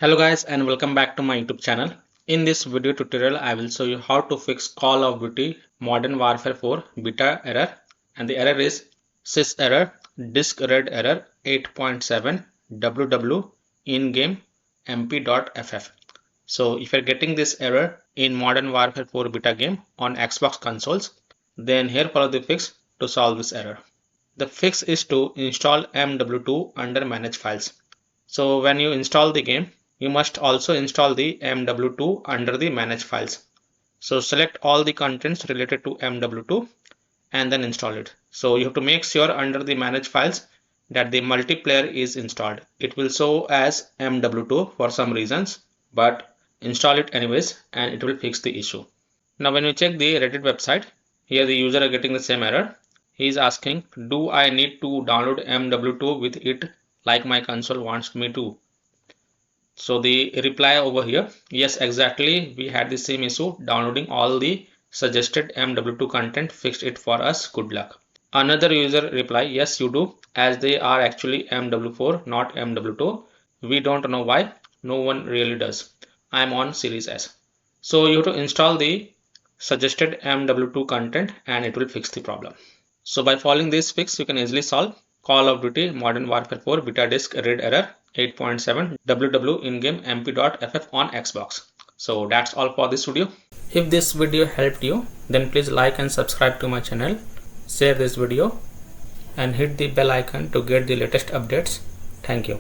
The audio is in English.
Hello guys and welcome back to my YouTube channel. In this video tutorial I will show you how to fix Call of Duty Modern Warfare 4 beta error, and the error is sys error disk read error 8.7 ww in-game mp.ff. So if you're getting this error in Modern Warfare 4 beta game on Xbox consoles, then here follow the fix to solve this error. The fix is to install MW2 under manage files. So when you install the game, you must also install the MW2 under the manage files. So select all the contents related to MW2 and then install it. So you have to make sure under the manage files that the multiplayer is installed. It will show as MW2 for some reasons, but install it anyways and it will fix the issue. Now when you check the Reddit website, here the user are getting the same error. He is asking, do I need to download MW2 with it like my console wants me to? So the reply over here, yes, exactly, we had the same issue. Downloading all the suggested MW2 content fixed it for us, good luck. Another user reply, yes you do, as they are actually MW4 not MW2. We don't know why, no one really does. I'm on Series S. So you have to install the suggested MW2 content and it will fix the problem. So by following this fix, you can easily solve Call of Duty Modern Warfare 4 beta disk read error 8.7 ww in-game mp.ff on Xbox. So that's all for this video. If this video helped you, then please like and subscribe to my channel, share this video and hit the bell icon to get the latest updates. Thank you.